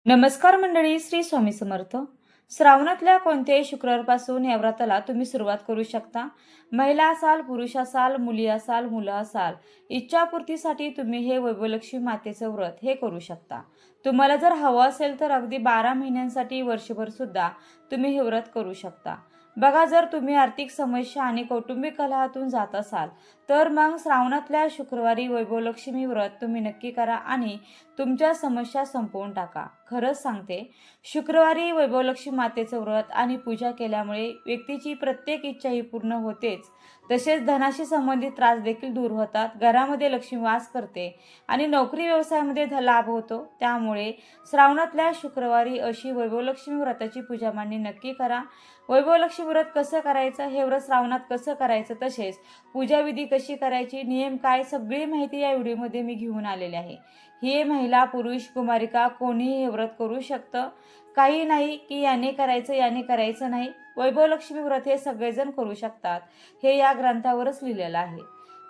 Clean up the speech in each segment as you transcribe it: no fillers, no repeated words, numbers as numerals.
नमस्कार मंडळी, श्री स्वामी समर्थ. श्रावणातल्या कोणत्याही शुक्रवारपासून या व्रताला तुम्ही सुरुवात करू शकता. महिला असाल, पुरुष असाल, मुली असाल, मुलं असाल, इच्छापूर्तीसाठी तुम्ही हे वैभवलक्ष्मी मातेचं व्रत हे करू शकता. तुम्हाला जर हवं असेल तर अगदी 12 महिन्यांसाठी वर्षभर सुद्धा तुम्ही हे व्रत करू शकता. बघा, जर तुम्ही आर्थिक समस्या आणि कौटुंबिक कलहातून जात असाल तर मग श्रावणातल्या शुक्रवारी वैभवलक्ष्मी व्रत तुम्ही नक्की करा आणि तुमच्या समस्या संपवून टाका. खरंच सांगते, शुक्रवारी वैभवलक्ष्मी मातेचं व्रत आणि पूजा केल्यामुळे व्यक्तीची प्रत्येक इच्छा ही पूर्ण होतेच, तसेच धनाशी संबंधित त्रास देखील दूर होतात, घरामध्ये लक्ष्मी वास करते आणि नोकरी व्यवसायामध्ये लाभ होतो. त्यामुळे श्रावणातल्या शुक्रवारी अशी वैभवलक्ष्मी व्रताची पूजा मांडणी नक्की करा. वैभवलक्ष्मी व्रत कसं करायचं, हे व्रत श्रावणात कसं करायचं, तसेच पूजाविधी कशी करायची, नियम काय, सगळी माहिती या व्हिडिओमध्ये मी घेऊन आलेली आहे. ही महिला, पुरुष, कुमारिका कोणीही हे व्रत करू शकतं. काही नाही की याने करायचं याने करायचं नाही. वैभवलक्ष्मी व्रत हे सगळेजण करू शकतात. हे या ग्रंथावरच लिहिलेलं आहे.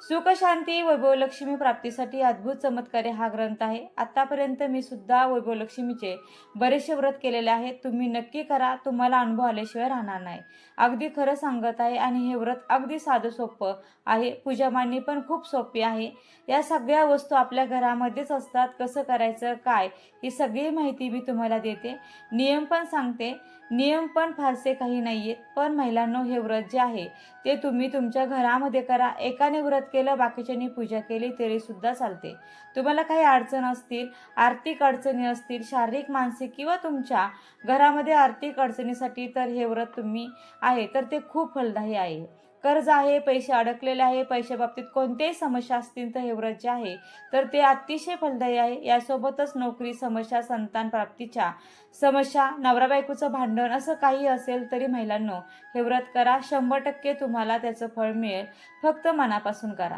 सुख शांती वैभवलक्ष्मी प्राप्तीसाठी अद्भुत चमत्कारी हा ग्रंथ आहे. आतापर्यंत मी सुद्धा वैभवलक्ष्मीचे बरेचसे व्रत केलेले आहेत. तुम्ही नक्की करा, तुम्हाला अनुभव आल्याशिवाय राहणार नाही. अगदी खरं सांगत आहे आणि हे व्रत अगदी साधं सोपं आहे. पूजा मांडणी पण खूप सोपी आहे. या सगळ्या वस्तू आपल्या घरामध्येच असतात. कसं करायचं काय, ही सगळी माहिती मी तुम्हाला देते. नियम पण सांगते. नियम पण फारसे काही नाहीयेत, पण महिलांनो, हे व्रत जे आहे ते तुम्ही तुमच्या घरामध्ये करा. एकाने व्रत केलं, बाकीच्यांनी पूजा केली तरी सुद्धा चालते. तुम्हाला काही अडचण असतील, आर्थिक अडचणी असतील, शारीरिक, मानसिक किंवा तुमच्या घरामध्ये आर्थिक अडचणीसाठी, तर हे व्रत तुम्ही आहे तर ते खूप फलदायी आहे. कर्ज आहे, पैसे अडकलेले आहे, पैशाबाबतीत कोणत्याही समस्या असतील तर हे व्रत जे आहे तर ते अतिशय फलदायी आहे. यासोबतच नोकरी समस्या, संतान प्राप्तीच्या समस्या, नवरा बायकोचं भांडण, असं काही असेल तरी महिलांनो, हे व्रत करा. 100% तुम्हाला त्याचं फळ मिळेल. फक्त मनापासून करा.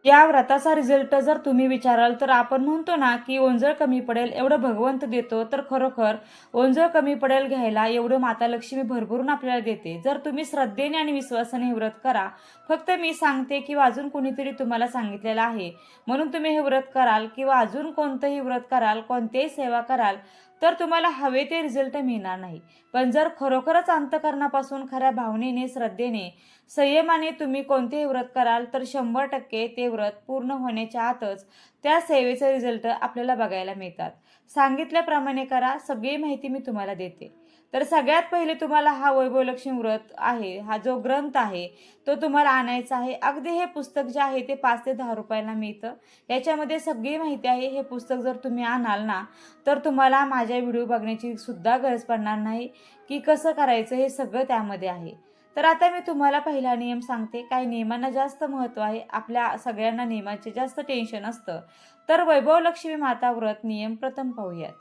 या व्रताचा रिझल्ट जर तुम्ही विचाराल तर आपण म्हणतो ना की ओंजळ कमी पडेल एवढं भगवंत देतो, तर खरोखर ओंजळ कमी पडेल घ्यायला एवढं माता लक्ष्मी भरभरून आपल्याला देते. जर तुम्ही श्रद्धेने आणि विश्वासाने हे व्रत करा. फक्त मी सांगते किंवा अजून कोणीतरी तुम्हाला सांगितलेलं आहे म्हणून तुम्ही हे व्रत कराल किंवा अजून कोणतंही व्रत कराल, कोणतीही सेवा कराल तर तुम्हाला हवे ते रिझल्ट मिळणार नाही. पण जर खरोखरच अंतःकरणापासून खऱ्या भावनेने, श्रद्धेने, संयमाने तुम्ही कोणतेही व्रत कराल तर 100% ते व्रत पूर्ण होण्याच्या आतच त्या सेवेचे रिझल्ट आपल्याला बघायला मिळतात. सांगितल्याप्रमाणे करा. सगळी माहिती मी तुम्हाला देते. तर सगळ्यात पहिले तुम्हाला हा वैभवलक्ष्मी व्रत आहे, हा जो ग्रंथ आहे तो तुम्हाला आणायचा आहे. अगदी हे पुस्तक जे आहे ते 5 ते 10 रुपयाला मिळतं. याच्यामध्ये सगळी माहिती आहे. हे पुस्तक जर तुम्ही आणाल ना तर तुम्हाला माझ्या व्हिडिओ बघण्याची सुद्धा गरज पडणार नाही की कसं करायचं, हे सगळं त्यामध्ये आहे. तर आता मी तुम्हाला पहिला नियम सांगते. काही नियमांना जास्त महत्त्व आहे. आपल्या सगळ्यांना नियमाचे जास्त टेन्शन असतं. तर वैभवलक्ष्मी माता व्रत नियम प्रथम पाहूयात.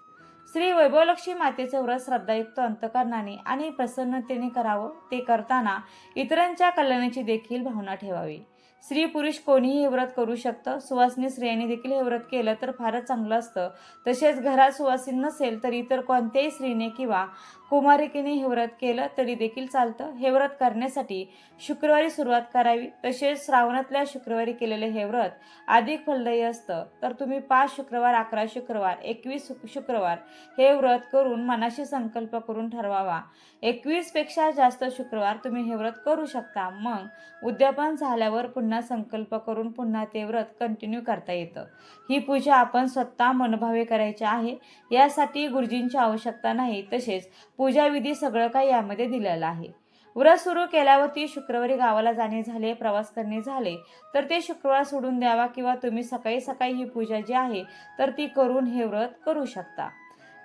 श्री वैभवलक्ष्मी मातेचे व्रत श्रद्धायुक्त अंतःकरणाने आणि प्रसन्नतेने करावं. ते करताना इतरांच्या कल्याणाची देखील भावना ठेवावी. स्त्री पुरुष कोणीही हे व्रत करू शकतं. सुवासिनी स्त्रियांनी देखील हे व्रत केलं तर फारच चांगलं असतं. तसेच घरात सुवासिनी नसेल तर इतर कोणत्याही स्त्रीने किंवा कुमारिकेने हे व्रत केलं तरी देखील चालतं. हे व्रत करण्यासाठी शुक्रवारी सुरुवात करावी. तसेच श्रावणातल्या शुक्रवारी केलेले हे व्रत अधिक फलदायी असतं. तर तुम्ही 5 शुक्रवार, 11 शुक्रवार, 21 शुक्रवार हे व्रत करून मनाशी संकल्प करून ठरवावा. 21 पेक्षा जास्त शुक्रवार तुम्ही हे व्रत करू शकता. मग उद्यापन झाल्यावर पुन्हा संकल्प करून पुन्हा ते व्रत कंटिन्यू करता येतं. ही पूजा आपण स्वतः मनभावे करायची आहे. यासाठी गुरुजींची आवश्यकता नाही. तसेच पूजाविधी सगळं काही यामध्ये दिलेलं आहे. व्रत सुरू केल्यावरती शुक्रवारी गावाला जाणे झाले, प्रवास करणे झाले तर ते शुक्रवार सोडून द्यावा किंवा तुम्ही सकाळी सकाळी ही पूजा जी आहे तर ती करून हे व्रत करू शकता.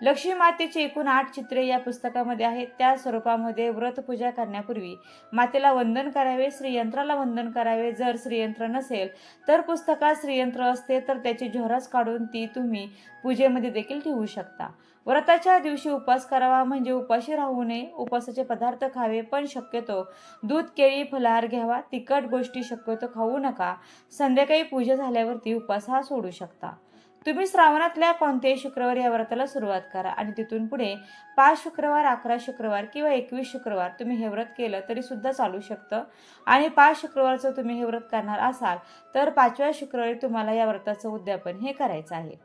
लक्ष्मी मातेची एकूण 8 चित्रे या पुस्तकामध्ये आहेत. त्या स्वरूपामध्ये व्रत पूजा करण्यापूर्वी मातेला वंदन करावे, श्रीयंत्राला वंदन करावे. जर श्रीयंत्र नसेल तर पुस्तकात श्रीयंत्र असते तर त्याची झेरॉक्स काढून ती तुम्ही पूजेमध्ये देखील ठेवू शकता. व्रताच्या दिवशी उपवास करावा, म्हणजे उपाशी राहू नये. उपवासाचे पदार्थ खावे, पण शक्यतो दूध, केळी, फलाहार घ्यावा. तिखट गोष्टी शक्यतो खाऊ नका. संध्याकाळी पूजा झाल्यावरती उपवास हा सोडू शकता. तुम्ही श्रावणातल्या कोणत्याही शुक्रवारी या व्रताला सुरुवात करा आणि तिथून पुढे 5 शुक्रवार, 11 शुक्रवार किंवा 21 शुक्रवार तुम्ही हे व्रत केलं तरी सुद्धा चालू शकतं. आणि 5 शुक्रवारचं तुम्ही हे व्रत करणार असाल तर 5व्या शुक्रवारी तुम्हाला या व्रताचं उद्यापन हे करायचं आहे.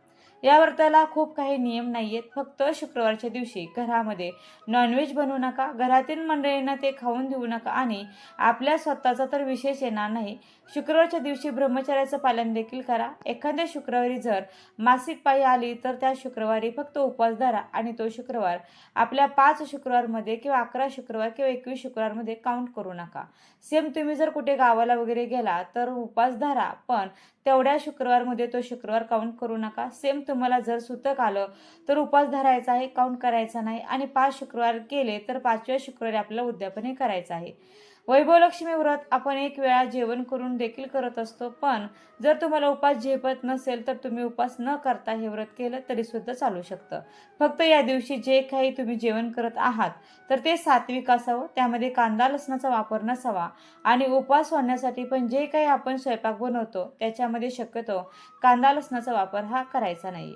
या व्रताला खूप काही नियम नाही आहेत. फक्त शुक्रवारच्या दिवशी घरामध्ये नॉनव्हेज बनवू नका, घरातील मंडळींना ते खाऊन देऊ नका आणि आपल्या स्वतःचा तर विशेष येणार नाही. शुक्रवारच्या दिवशी ब्रह्मचर्याचं पालन देखील करा. एखाद्या शुक्रवारी जर मासिक पाळी आली तर त्या शुक्रवारी फक्त उपवास धरा आणि तो शुक्रवार आपल्या 5 शुक्रवारमध्ये किंवा 11 शुक्रवार किंवा 21 शुक्रवारमध्ये काउंट करू नका. सेम तुम्ही जर कुठे गावाला वगैरे गेला तर उपवास धरा, पण तेवढ्या शुक्रवारमध्ये तो शुक्रवार काउंट करू नका. सेम तुम्हाला जर सुतक आलं तर उपवास धरायचा आहे, काउंट करायचा नाही आणि 5 शुक्रवार केले तर 5व्या शुक्रवारी आपल्याला उद्यापनही करायचं आहे. वैभवलक्ष्मी व्रत आपण एक वेळा जेवण करून देखील करत असतो, पण जर तुम्हाला उपवास झेपत नसेल तर तुम्ही उपवास न करता हे व्रत केलं तरी सुद्धा चालू शकतं. फक्त या दिवशी जे काही तुम्ही जेवण करत आहात तर ते सात्विक असावं, त्यामध्ये कांदा लसणाचा वापर नसावा आणि उपवास होण्यासाठी पण जे काही आपण स्वयंपाक बनवतो त्याच्यामध्ये शक्यतो कांदा लसणाचा वापर हा करायचा नाही.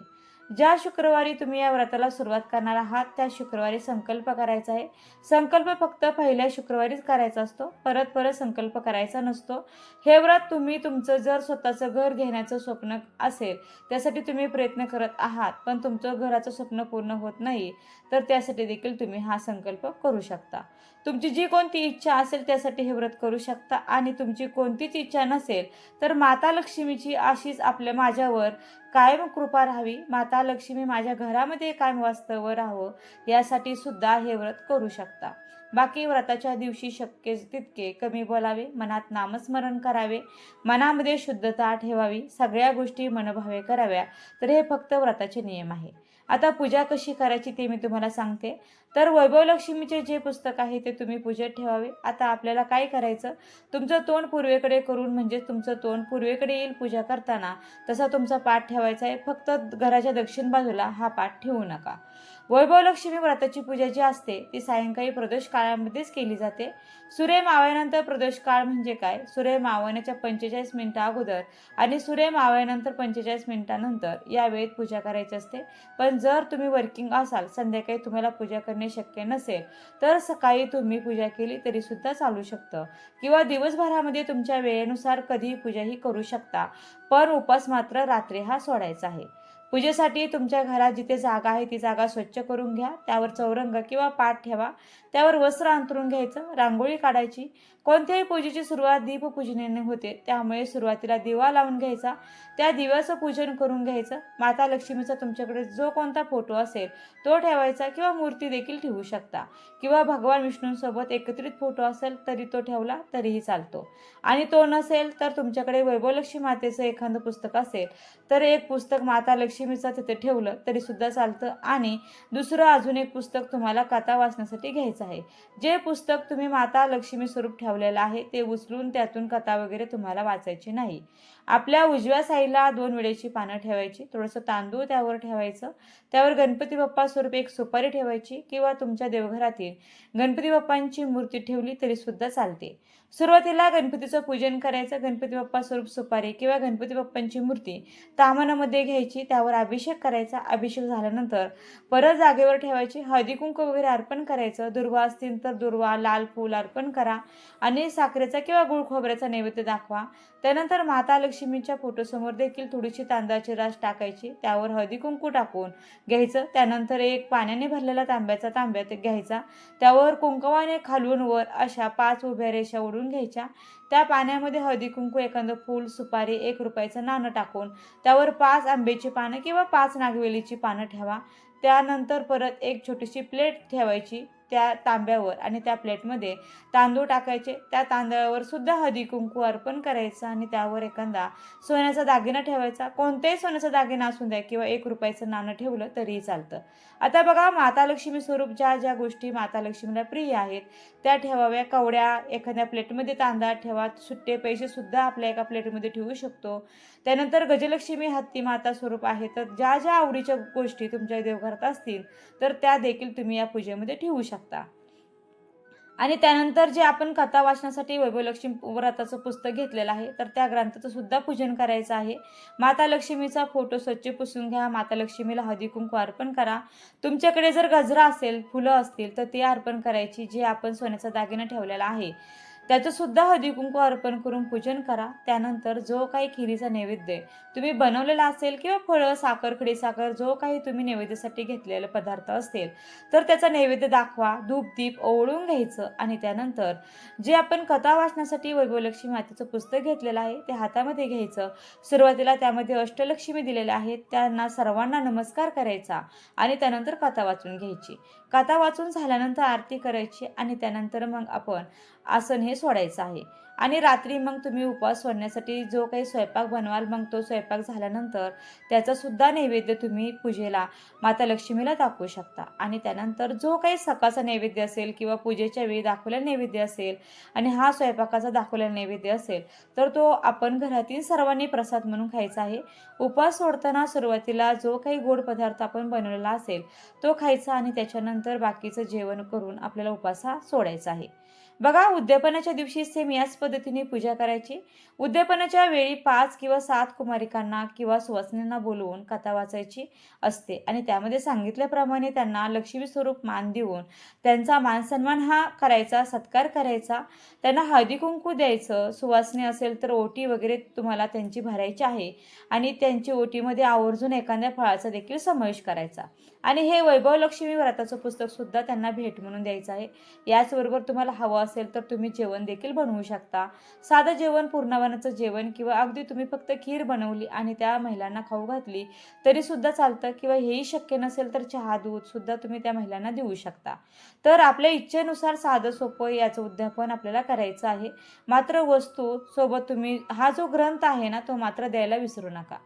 ज्या शुक्रवारी तुम्ही या व्रताला सुरुवात करणार आहात त्या शुक्रवारी संकल्प करायचा आहे. संकल्प फक्त पहिल्या शुक्रवारीच करायचा असतो, परत परत संकल्प करायचा नसतो. हे व्रत तुम्ही तुमचं जर स्वतःचं घर घेण्याचं स्वप्न असेल, त्यासाठी तुम्ही प्रयत्न करत आहात पण तुमचं घराचं स्वप्न पूर्ण होत नाही, तर त्यासाठी देखील तुम्ही हा संकल्प करू शकता. तुमची जी कोणती इच्छा असेल त्यासाठी हे व्रत करू शकता आणि तुमची कोणतीच इच्छा नसेल तर माता लक्ष्मीची अशीच माझ्यावर कायम कृपा राहावी, माता लक्ष्मी माझ्या घरामध्ये कायम वास्तव्य राहावं, यासाठी सुद्धा हे व्रत करू शकता. बाकी व्रताच्या दिवशी शक्य तितके कमी बोलावे, मनात नामस्मरण करावे, मनामध्ये शुद्धता ठेवावी, सगळ्या गोष्टी मनभावे कराव्या. तर हे फक्त व्रताचे नियम आहे. आता पूजा कशी करायची ते मी तुम्हाला सांगते. तर वैभवलक्ष्मीचे जे पुस्तक आहे ते तुम्ही पूजेत ठेवावे. आता आपल्याला काय करायचं, तुमचं तोंड पूर्वेकडे करून, म्हणजे तुमचं तोंड पूर्वेकडे येईल पूजा करताना, तसा तुमचा पाठ ठेवायचा आहे. फक्त घराच्या दक्षिण बाजूला हा पाठ ठेवू नका. वैभवलक्ष्मी व्रताची पूजा जी असते ती सायंकाळी प्रदोष काळामध्येच केली जाते. सूर्य मावळ्यानंतर प्रदोष काळ म्हणजे काय, सूर्य मावळण्याच्या 45 मिनिटं अगोदर आणि सूर्य मावळ्यानंतर 45 मिनिटानंतर या वेळेत पूजा करायची असते. पण जर तुम्ही वर्किंग असाल, संध्याकाळी तुम्हाला पूजा करणे शक्य नसेल तर सकाळी तुम्ही पूजा केली तरी सुद्धा चालू शकतं किंवा दिवसभरामध्ये तुमच्या वेळेनुसार कधीही पूजाही करू शकता, पण उपवास मात्र रात्री हा सोडायचा आहे. पूजेसाठी तुमच्या घरात जिथे जागा आहे ती जागा स्वच्छ करून घ्या, त्यावर चौरंग किंवा पाट ठेवा, त्यावर वस्त्र अंथरून घ्यायचं, रांगोळी काढायची. कोणत्याही पूजेची सुरुवात दीपपूजनेने होते, त्यामुळे सुरुवातीला दिवा लावून घ्यायचा, त्या दिव्याचं पूजन करून घ्यायचं. माता लक्ष्मीचा तुमच्याकडे जो कोणता फोटो असेल तो ठेवायचा किंवा मूर्ती देखील ठेवू शकता किंवा भगवान विष्णूंसोबत एकत्रित फोटो असेल तरी तो ठेवला तरीही चालतो. आणि तो नसेल तर तुमच्याकडे वैभवलक्ष्मी मातेचं एखादं पुस्तक असेल तर एक पुस्तक माता लक्ष्मीचं तिथे ठेवलं तरी सुद्धा चालतं आणि दुसरं अजून एक पुस्तक तुम्हाला कथा वाचण्यासाठी घ्यायचं आहे. जे पुस्तक तुम्ही माता लक्ष्मी स्वरूप ठेवलेलं आहे ते उचलून त्यातून कथा वगैरे तुम्हाला वाचायची नाही. आपल्या उजव्या साईडला 2 विड्याची पानं ठेवायची, थोडंसं तांदूळ त्यावर ठेवायचं, त्यावर गणपती बाप्पा स्वरूप एक सुपारी ठेवायची किंवा तुमच्या देवघरातील गणपती बाप्पांची मूर्ती ठेवली तरी सुद्धा चालते. सुरुवातीला गणपतीचं पूजन करायचं. गणपती बाप्पा स्वरूप सुपारी किंवा गणपती बाप्पांची मूर्ती ताम्हाणामध्ये घ्यायची, त्यावर अभिषेक करायचा. अभिषेक झाल्यानंतर परत जागेवर ठेवायची, हळदी कुंकू वगैरे अर्पण करायचं. दुर्वा असतील तर दुर्वा, लाल फूल अर्पण करा आणि साखरेचा किंवा गुळ खोबऱ्याचा नैवेद्य दाखवा. त्यानंतर माता लक्ष्मीच्या फोटोसमोर देखील थोडीशी तांदळाची रास टाकायची, त्यावर हळदी कुंकू टाकून घ्यायचं. त्यानंतर एक पाण्याने भरलेला तांब्या घ्यायचा, त्यावर कुंकवाने खालून वर अशा 5 उभ्या रेषा ओढून घ्यायच्या. त्या पाण्यामध्ये हळदी कुंकू, एखादं फूल, सुपारी, 1 रुपयाचं नाणं टाकून त्यावर 5 आंब्याची पानं किंवा 5 नागवेलीची पानं ठेवा. त्यानंतर परत एक छोटीशी प्लेट ठेवायची त्या तांब्यावर आणि त्या प्लेटमध्ये तांदूळ टाकायचे. त्या तांदळावर सुद्धा हळदी कुंकू अर्पण करायचं आणि त्यावर एखादा सोन्याचा दागिना ठेवायचा. कोणत्याही सोन्याचा दागिना असू द्या किंवा 1 रुपयाचं नाणं ठेवलं तरीही चालतं. आता बघा, माता लक्ष्मी स्वरूप ज्या ज्या गोष्टी माता लक्ष्मीला प्रिय आहेत त्या ठेवाव्या. कवड्या एखाद्या प्लेटमध्ये तांदळात ठेवा, सुट्टे पैसे सुद्धा आपल्या एका प्लेटमध्ये ठेवू शकतो. त्यानंतर गजलक्ष्मी हत्ती माता स्वरूप आहे, तर ज्या ज्या आवडीच्या गोष्टी तुमच्या देवघरात असतील तर त्या देखील तुम्ही या पूजेमध्ये ठेवू शकता. आणि त्यानंतर जे आपण कथा वाचण्यासाठी वैभवलक्ष्मी व्रताचं पुस्तक घेतलेलं आहे तर त्या ग्रंथाचं सुद्धा पूजन करायचं आहे. माता लक्ष्मीचा फोटो स्वच्छ पुसून घ्या, माता लक्ष्मीला हळदी कुंकू अर्पण करा. तुमच्याकडे जर गजरा असेल, फुलं असतील तर ती अर्पण करायची. जे आपण सोन्याचा दागिना ठेवलेला आहे त्याचं सुद्धा हळदी कुंकू अर्पण करून पूजन करा. त्यानंतर जो काही खिरीचा नैवेद्य तुम्ही बनवलेला असेल किंवा फळं, साखर, खडीसाखर जो काही तुम्ही नैवेद्यासाठी घेतलेले पदार्थ असतील तर त्याचा नैवेद्य दाखवा. धूप दीप ओवाळून घ्यायचं आणि त्यानंतर जे आपण कथा वाचण्यासाठी वैभवलक्ष्मी मातेचं पुस्तक घेतलेलं आहे ते हातामध्ये घ्यायचं. सुरुवातीला त्यामध्ये अष्टलक्ष्मी दिलेल्या आहेत, त्यांना सर्वांना नमस्कार करायचा आणि त्यानंतर कथा वाचून घ्यायची. कथा वाचून झाल्यानंतर आरती करायची आणि त्यानंतर मग आपण आसन हे सोडायचं आहे. आणि रात्री मग तुम्ही उपवास सोडण्यासाठी जो काही स्वयंपाक बनवाल मग तो स्वयंपाक झाल्यानंतर त्याचा सुद्धा नैवेद्य तुम्ही पूजेला माता लक्ष्मीला दाखवू शकता. आणि त्यानंतर जो काही सकाळचा नैवेद्य असेल किंवा पूजेच्या वेळी दाखवलेला नैवेद्य असेल आणि हा स्वयंपाकाचा दाखवलेला नैवेद्य असेल तर तो आपण घरातील सर्वांनी प्रसाद म्हणून खायचा आहे. उपवास सोडताना सुरुवातीला जो काही गोड पदार्थ आपण बनवलेला असेल तो खायचा आणि त्याच्यानंतर बाकीचं जेवण करून आपल्याला उपवास हा सोडायचा आहे. बघा, उद्यापनाच्या दिवशी सेम याच पद्धतीने पूजा करायची. उद्यापनाच्या वेळी 5 किंवा 7 कुमारिकांना किंवा सुवासिनींना बोलवून कथा वाचायची असते आणि त्यामध्ये सांगितल्याप्रमाणे त्यांना लक्ष्मी स्वरूप मान देऊन त्यांचा मानसन्मान हा करायचा, सत्कार करायचा. त्यांना हळदी कुंकू द्यायचं. सुवासिनी असेल तर ओटी वगैरे तुम्हाला त्यांची भरायची आहे आणि त्यांची ओटीमध्ये आवर्जून एखाद्या फळाचा देखील समावेश करायचा. आणि हे वैभव लक्ष्मी व्रताचं पुस्तक सुद्धा त्यांना भेट म्हणून द्यायचं आहे. याचबरोबर तुम्हाला हवं असेल तर तुम्ही जेवण देखील बनवू शकता. साधं जेवण, पूर्णावनाचं जेवण किंवा अगदी तुम्ही फक्त खीर बनवली आणि त्या महिलांना खाऊ घातली तरी सुद्धा चालतं किंवा हेही शक्य नसेल तर चहा दूध सुद्धा तुम्ही त्या महिलांना देऊ शकता. तर आपल्या इच्छेनुसार साधं सोपं याचं उद्यापन आपल्याला करायचं आहे. मात्र वस्तू सोबत तुम्ही हा जो ग्रंथ आहे ना तो मात्र द्यायला विसरू नका.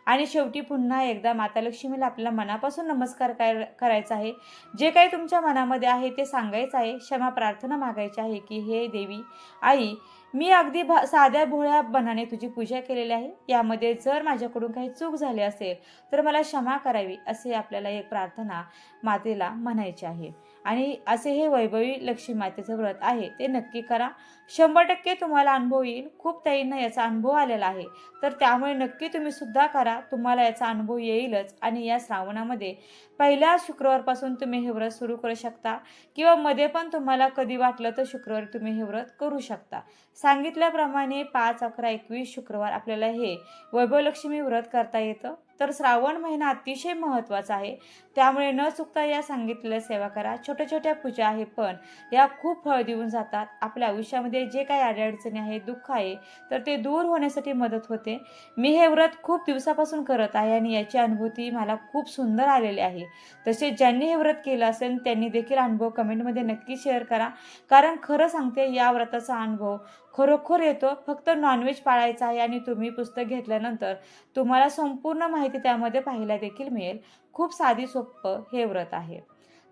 आणि शेवटी पुन्हा एकदा माता लक्ष्मीला आपल्याला मनापासून नमस्कार करायचा आहे. जे काही तुमच्या मनामध्ये आहे ते सांगायचं आहे. क्षमा प्रार्थना मागायची आहे की हे देवी आई, मी अगदी साध्या भोळ्या मनाने तुझी पूजा केलेली आहे. यामध्ये जर माझ्याकडून काही चूक झाली असेल तर मला क्षमा करावी, असे आपल्याला एक प्रार्थना मातेला म्हणायची आहे. आणि असे हे वैभवी लक्ष्मी मातेचं व्रत आहे ते नक्की करा. 100% तुम्हाला अनुभव येईल. खूप ताईंना याचा अनुभव आलेला आहे. तर त्यामुळे नक्की तुम्ही सुद्धा करा. तुम्हाला याचा अनुभव येईलच. आणि या श्रावणामध्ये पहिल्या शुक्रवारपासून तुम्ही हे व्रत सुरू करू शकता किंवा मध्ये पण तुम्हाला कधी वाटलं तर शुक्रवारी तुम्ही हे व्रत करू शकता. सांगितल्याप्रमाणे 5, 11, 21 शुक्रवार आपल्याला हे वैभवलक्ष्मी व्रत करता येतं. तर श्रावण महिना अतिशय महत्त्वाचा आहे. त्यामुळे न चुकता या सांगितलेल्या सेवा करा. छोट्या छोट्या पूजा आहे पण या खूप फळ देऊन जातात. आपल्या आयुष्यामध्ये जे काही अडचणी आहे, दुःख आहे तर ते दूर होण्यासाठी मदत होते. मी हे व्रत खूप दिवसापासून करत आहे आणि याची अनुभूती मला खूप सुंदर आलेली आहे. तसेच ज्यांनी हे व्रत केलं असेल त्यांनी देखील अनुभव कमेंटमध्ये नक्की शेअर करा. कारण खरं सांगते या व्रताचा अनुभव खरोखर येतो. फक्त नॉनव्हेज पाळायचं आहे आणि तुम्ही पुस्तक घेतल्यानंतर तुम्हाला संपूर्ण माहिती त्यामध्ये पाहायला देखील मिळेल. खूप साधी सोपं हे व्रत आहे.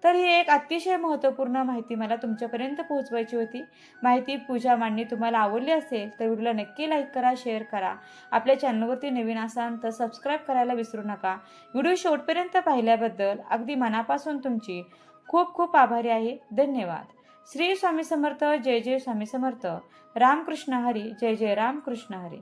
तर ही एक अतिशय महत्त्वपूर्ण माहिती मला तुमच्यापर्यंत पोहोचवायची होती. माहिती, पूजा मांडणी तुम्हाला आवडली असेल तर व्हिडिओला नक्की लाईक करा, शेअर करा. आपल्या चॅनलवरती नवीन असाल तर सबस्क्राईब करायला विसरू नका. व्हिडिओ शेवटपर्यंत पाहिल्याबद्दल अगदी मनापासून तुमची खूप खूप आभारी आहे. धन्यवाद. श्री स्वामी समर्थ. जय जय स्वामी समर्थ. रामकृष्ण हरी. जय जय रामकृष्ण हरी.